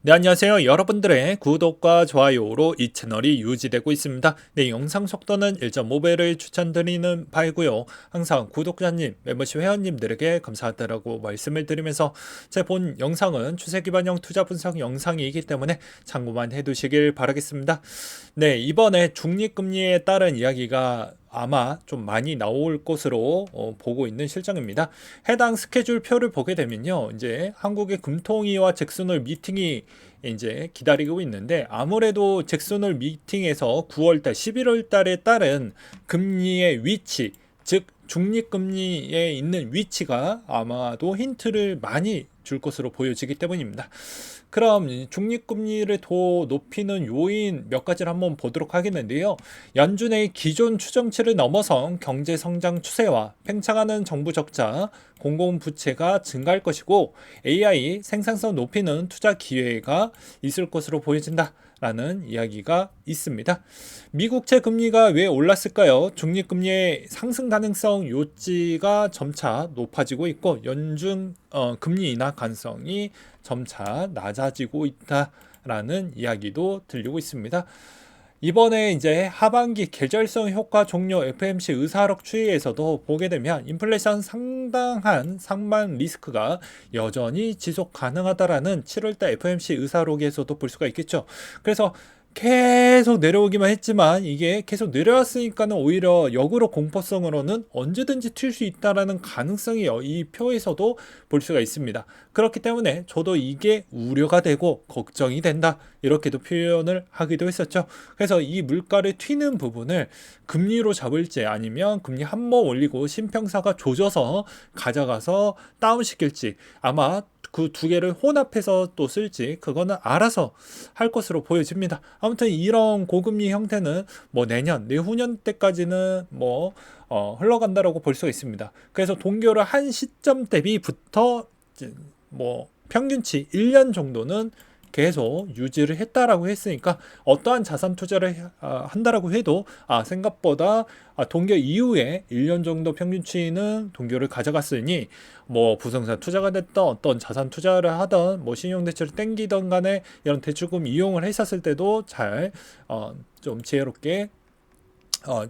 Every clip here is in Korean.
네, 안녕하세요. 여러분들의 구독과 좋아요로 이 채널이 유지되고 있습니다. 네, 영상 속도는 1.5배를 추천드리는 바이고요. 항상 구독자님, 멤버십 회원님들에게 감사하다라고 말씀을 드리면서 제 본 영상은 추세 기반형 투자 분석 영상이기 때문에 참고만 해두시길 바라겠습니다. 네, 이번에 중립금리에 따른 이야기가 아마 좀 많이 나올 것으로 보고 있는 실정입니다. 해당 스케줄표를 보게 되면요, 이제 한국의 금통위와 잭슨홀 미팅이 이제 기다리고 있는데, 아무래도 잭슨홀 미팅에서 9월달, 11월달에 따른 금리의 위치, 즉 중립금리에 있는 위치가 아마도 힌트를 많이 줄 것으로 보여지기 때문입니다. 그럼 중립금리를 더 높이는 요인 몇 가지를 한번 보도록 하겠는데요. 연준의 기존 추정치를 넘어선 경제 성장 추세와 팽창하는 정부 적자, 공공부채가 증가할 것이고 AI 생산성 높이는 투자 기회가 있을 것으로 보여진다. 라는 이야기가 있습니다. 미국채 금리가 왜 올랐을까요? 중립금리의 상승 가능성 요지가 점차 높아지고 있고 연준 금리 인하 가능성이 점차 낮아지고 있다라는 이야기도 들리고 있습니다. 이번에 이제 하반기 계절성 효과 종료 FMC 의사록 추이에서도 보게 되면 인플레이션 상당한 상반 리스크가 여전히 지속 가능하다라는 7월달 FMC 의사록에서도 볼 수가 있겠죠. 그래서 계속 내려오기만 했지만 이게 계속 내려왔으니까는 오히려 역으로 공포성으로는 언제든지 튈 수 있다라는 가능성이 이 표에서도 볼 수가 있습니다. 그렇기 때문에 저도 이게 우려가 되고 걱정이 된다 이렇게도 표현을 하기도 했었죠. 그래서 이 물가를 튀는 부분을 금리로 잡을지 아니면 금리 한 번 올리고 신평사가 조져서 가져가서 다운시킬지 아마 그 두 개를 혼합해서 또 쓸지 그거는 알아서 할 것으로 보여집니다. 아무튼 이런 고금리 형태는 뭐 내년, 내후년 때까지는 뭐 흘러간다라고 볼 수가 있습니다. 그래서 동결을 한 시점 대비부터 뭐 평균치 1년 정도는 계속 유지를 했다라고 했으니까 어떠한 자산 투자를 한다라고 해도 생각보다 동결 이후에 1년 정도 평균치는 동결을 가져갔으니 뭐 부동산 투자가 됐던 어떤 자산 투자를 하던 뭐 신용대출을 땡기던 간에 이런 대출금 이용을 했었을 때도 잘 좀 지혜롭게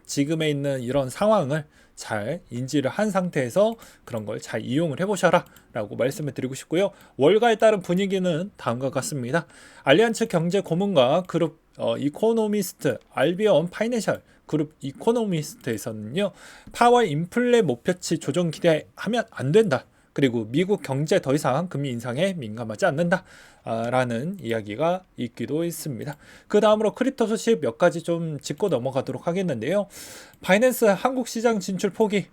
지금에 있는 이런 상황을 잘 인지를 한 상태에서 그런 걸 잘 이용을 해보셔라 라고 말씀을 드리고 싶고요. 월가에 따른 분위기는 다음과 같습니다. 알리안츠 경제 고문과 그룹 이코노미스트 알비온 파이낸셜 그룹 이코노미스트에서는요. 파월 인플레 목표치 조정 기대하면 안 된다. 그리고 미국 경제 더 이상 금리 인상에 민감하지 않는다 라는 이야기가 있기도 했습니다. 그 다음으로 크립토 소식 몇 가지 좀 짚고 넘어가도록 하겠는데요. 바이낸스 한국 시장 진출 포기.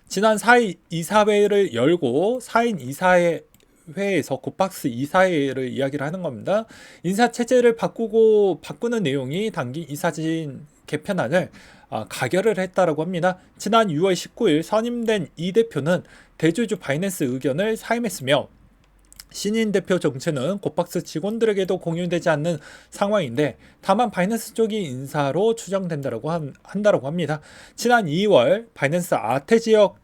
지난 4일 이사회를 열고 4인 이사회에서 곱박스 이사회를 이야기를 하는 겁니다. 인사체제를 바꾸는 내용이 담긴 이사진 개편안을 가결을 했다라고 합니다. 지난 6월 19일 선임된 이 대표는 대주주 바이낸스 의견을 사임했으며 신인 대표 정체는 곱박스 직원들에게도 공유되지 않는 상황인데 다만 바이낸스 쪽이 인사로 추정된다라고 한다라고 합니다. 지난 2월 바이낸스 아태 지역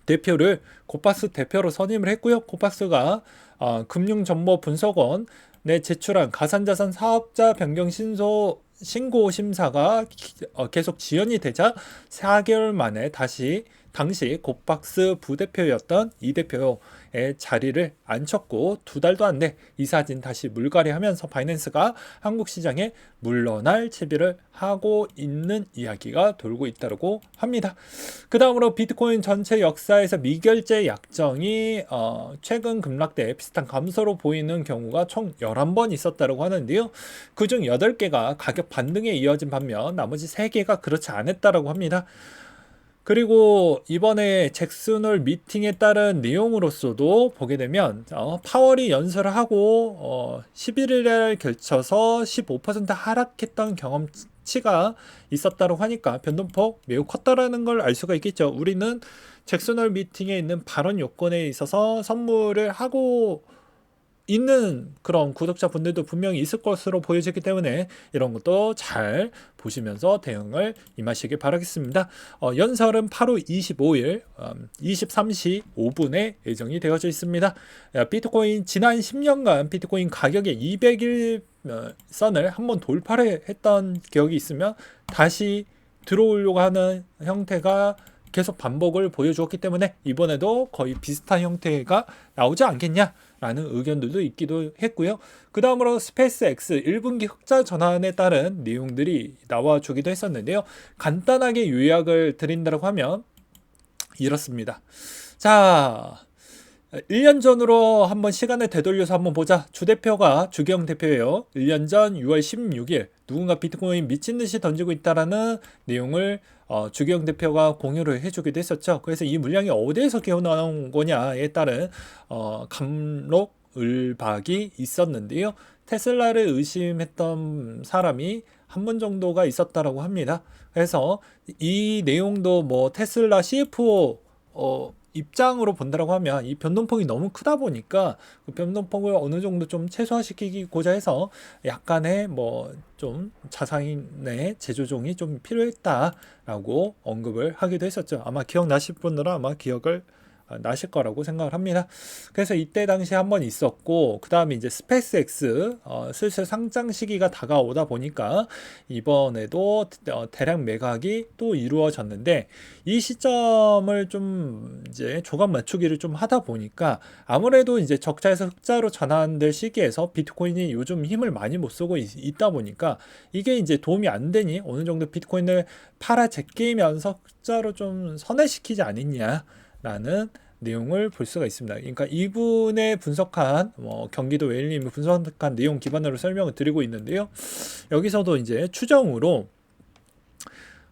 대표를 곱박스 대표로 선임을 했고요. 곱박스가 금융정보분석원에 제출한 가산자산 사업자 변경 신고 심사가 계속 지연이 되자 4개월 만에 당시 곱박스 부대표였던 이 대표의 자리를 앉혔고 2달도 안 돼 이사진 다시 물갈이하면서 바이낸스가 한국 시장에 물러날 채비를 하고 있는 이야기가 돌고 있다고 합니다. 그 다음으로 비트코인 전체 역사에서 미결제 약정이 최근 급락대에 비슷한 감소로 보이는 경우가 총 11번 있었다고 하는데요. 그중 8개가 가격 반등에 이어진 반면 나머지 3개가 그렇지 않았다고 합니다. 그리고 이번에 잭슨홀 미팅에 따른 내용으로서도 보게 되면 파월이 연설을 하고 11일에 걸쳐서 15% 하락했던 경험치가 있었다고 하니까 변동폭 매우 컸다라는 걸 알 수가 있겠죠. 우리는 잭슨홀 미팅에 있는 발언 요건에 있어서 선물을 하고 있는 그런 구독자분들도 분명히 있을 것으로 보여지기 때문에 이런 것도 잘 보시면서 대응을 임하시길 바라겠습니다. 연설은 8월 25일 23시 5분에 예정이 되어져 있습니다. 비트코인 지난 10년간 비트코인 가격의 200일 선을 한번 돌파를 했던 기억이 있으면 다시 들어오려고 하는 형태가 계속 반복을 보여주었기 때문에 이번에도 거의 비슷한 형태가 나오지 않겠냐라는 의견들도 있기도 했고요. 그 다음으로 스페이스X 1분기 흑자 전환에 따른 내용들이 나와주기도 했었는데요. 간단하게 요약을 드린다고 하면 이렇습니다. 자, 1년 전으로 한번 시간을 되돌려서 한번 보자. 주 대표가 주경 대표예요. 1년 전 6월 16일 누군가 비트코인 미친 듯이 던지고 있다라는 내용을 주경 대표가 공유를 해주기도 했었죠. 그래서 이 물량이 어디에서 기어 나온 거냐에 따른 감록 을박이 있었는데요. 테슬라를 의심했던 사람이 한 분 정도가 있었다라고 합니다. 그래서 이 내용도 뭐 테슬라 CFO 입장으로 본다라고 하면 이 변동폭이 너무 크다 보니까 그 변동폭을 어느 정도 좀 최소화시키고자 해서 약간의 뭐 좀 자산의 재조정이 좀 필요했다라고 언급을 하기도 했었죠. 아마 기억나실 분들은 아마 기억을 나실 거라고 생각을 합니다. 그래서 이때 당시에 한번 있었고 그 다음에 이제 스페이스X 슬슬 상장 시기가 다가오다 보니까 이번에도 대량 매각이 또 이루어졌는데 이 시점을 좀 이제 조각 맞추기를 좀 하다 보니까 아무래도 이제 적자에서 흑자로 전환될 시기에서 비트코인이 요즘 힘을 많이 못 쓰고 있다 보니까 이게 이제 도움이 안 되니 어느 정도 비트코인을 팔아 제끼면서 흑자로 좀 선회시키지 않았냐라는 내용을 볼 수가 있습니다. 그러니까 이분의 분석한 경기도 웨일님이 분석한 내용 기반으로 설명을 드리고 있는데요. 여기서도 이제 추정으로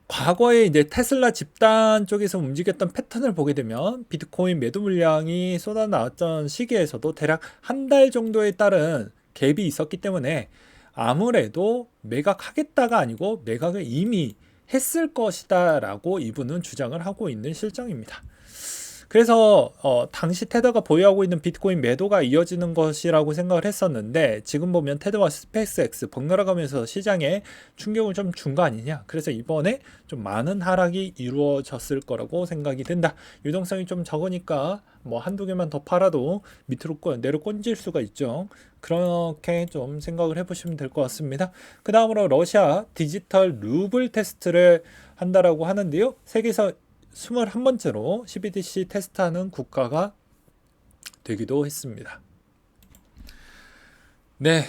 과거에 이제 테슬라 집단 쪽에서 움직였던 패턴을 보게 되면 비트코인 매도 물량이 쏟아나왔던 시기에서도 대략 한 달 정도에 따른 갭이 있었기 때문에 아무래도 매각하겠다가 아니고 매각을 이미 했을 것이다 라고 이분은 주장을 하고 있는 실정입니다. 그래서 당시 테더가 보유하고 있는 비트코인 매도가 이어지는 것이라고 생각을 했었는데 지금 보면 테더와 스페이스X 번갈아가면서 시장에 충격을 좀 준 거 아니냐. 그래서 이번에 좀 많은 하락이 이루어졌을 거라고 생각이 든다. 유동성이 좀 적으니까 뭐 한두 개만 더 팔아도 밑으로 내려 꼰질 수가 있죠. 그렇게 좀 생각을 해보시면 될 것 같습니다. 그 다음으로 러시아 디지털 루블 테스트를 한다라고 하는데요. 세계에서 21번째로 CBDC 테스트하는 국가가 되기도 했습니다. 네.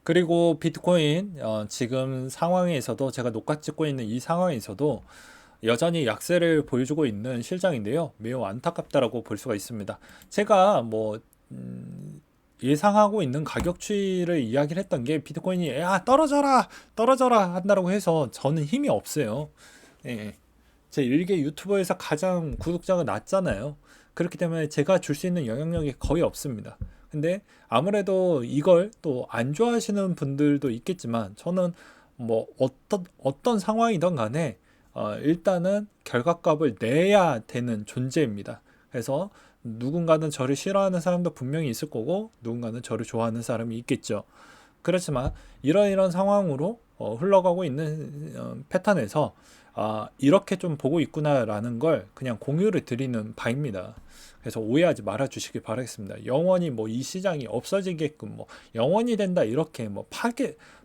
그리고 비트코인 지금 상황에서도 제가 녹화 찍고 있는 이 상황에서도 여전히 약세를 보여주고 있는 실정인데요. 매우 안타깝다라고 볼 수가 있습니다. 제가 뭐 예상하고 있는 가격 추이를 이야기를 했던 게 비트코인이 야 떨어져라 한다라고 해서 저는 힘이 없어요. 예. 제 일개 유튜버에서 가장 구독자가 낮잖아요. 그렇기 때문에 제가 줄 수 있는 영향력이 거의 없습니다. 근데 아무래도 이걸 또 안 좋아하시는 분들도 있겠지만 저는 뭐 어떤 상황이든 간에 일단은 결과값을 내야 되는 존재입니다. 그래서 누군가는 저를 싫어하는 사람도 분명히 있을 거고 누군가는 저를 좋아하는 사람이 있겠죠. 그렇지만 이런 상황으로 흘러가고 있는 패턴에서 이렇게 좀 보고 있구나라는 걸 그냥 공유를 드리는 바입니다. 그래서 오해하지 말아 주시기 바라겠습니다. 영원히 뭐 이 시장이 없어지게끔 뭐 영원히 된다 이렇게 뭐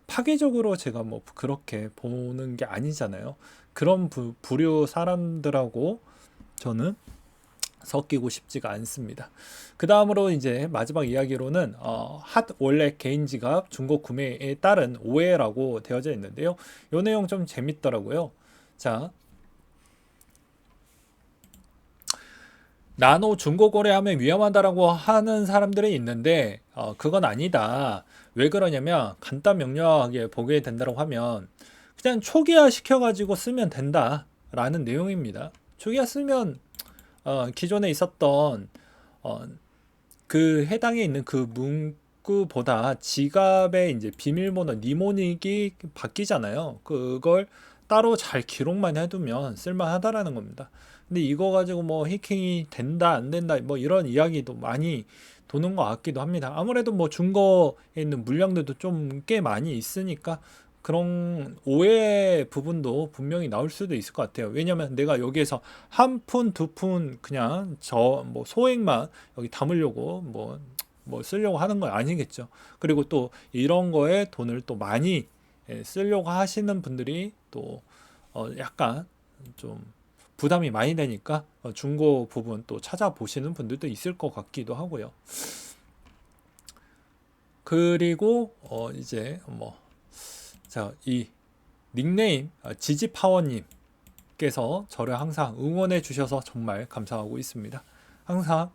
파괴적으로 제가 뭐 그렇게 보는 게 아니잖아요. 그런 부류 사람들하고 저는 섞이고 싶지가 않습니다. 그 다음으로 이제 마지막 이야기로는 핫 월렛 개인 지갑 중고 구매에 따른 오해라고 되어져 있는데요. 이 내용 좀 재밌더라고요. 자, 나노 중고 거래하면 위험하다라고 하는 사람들이 있는데 그건 아니다. 왜 그러냐면 간단 명료하게 보게 된다고 하면 그냥 초기화 시켜가지고 쓰면 된다라는 내용입니다. 초기화 쓰면 기존에 있었던 그 해당에 있는 그 문구보다 지갑의 이제 비밀번호 니모닉이 바뀌잖아요. 그걸 따로 잘 기록만 해두면 쓸만하다라는 겁니다. 근데 이거 가지고 뭐 해킹이 된다 안 된다 뭐 이런 이야기도 많이 도는 것 같기도 합니다. 아무래도 뭐 중고에 있는 물량들도 좀 꽤 많이 있으니까 그런 오해 부분도 분명히 나올 수도 있을 것 같아요. 왜냐면 내가 여기에서 한 푼, 두 푼 그냥 저 뭐 소액만 여기 담으려고 뭐 쓰려고 하는 건 아니겠죠. 그리고 또 이런 거에 돈을 또 많이 쓰려고 하시는 분들이 또 약간 좀 부담이 많이 되니까 중고 부분 또 찾아보시는 분들도 있을 것 같기도 하고요. 그리고 이제 뭐 자, 이 닉네임 지지파워님께서 저를 항상 응원해 주셔서 정말 감사하고 있습니다. 항상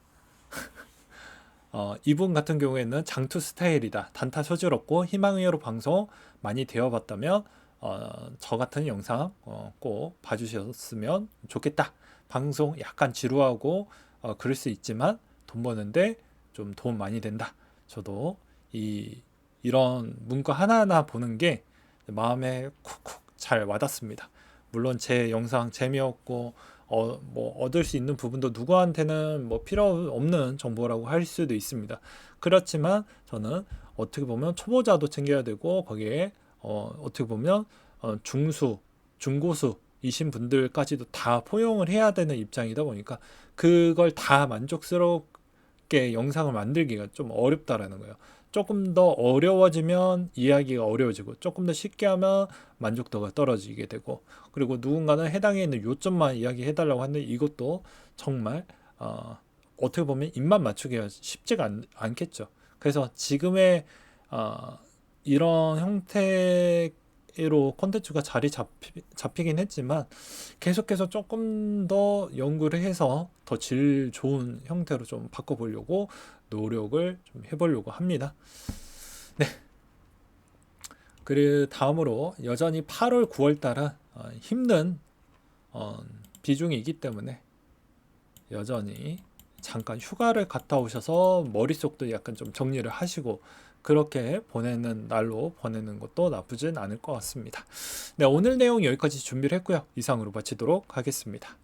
이분 같은 경우에는 장투 스타일이다. 단타 소질없고 희망의로 방송 많이 되어봤다면 저 같은 영상 꼭 봐주셨으면 좋겠다. 방송 약간 지루하고 그럴 수 있지만 돈 버는데 좀 도움 많이 된다. 저도 이런 문구 하나하나 보는 게 마음에 쿡쿡 잘 와닿습니다. 물론 제 영상 재미없고 뭐 얻을 수 있는 부분도 누구한테는 뭐 필요 없는 정보라고 할 수도 있습니다. 그렇지만 저는 어떻게 보면 초보자도 챙겨야 되고 거기에 어떻게 보면 중수, 중고수이신 분들까지도 다 포용을 해야 되는 입장이다 보니까 그걸 다 만족스럽게 영상을 만들기가 좀 어렵다라는 거예요. 조금 더 어려워지면 이야기가 어려워지고 조금 더 쉽게 하면 만족도가 떨어지게 되고 그리고 누군가는 해당에 있는 요점만 이야기해달라고 하는데 이것도 정말 어떻게 보면 입맛 맞추기가 쉽지가 않겠죠. 그래서 지금의 이런 형태로 콘텐츠가 자리 잡히긴 했지만 계속해서 조금 더 연구를 해서 더 질 좋은 형태로 좀 바꿔보려고 노력을 좀 해보려고 합니다. 네. 그리고 다음으로 여전히 8월, 9월 달은 힘든 비중이기 때문에 여전히 잠깐 휴가를 갔다 오셔서 머릿속도 약간 좀 정리를 하시고 그렇게 보내는 날로 보내는 것도 나쁘진 않을 것 같습니다. 네, 오늘 내용 여기까지 준비를 했고요. 이상으로 마치도록 하겠습니다.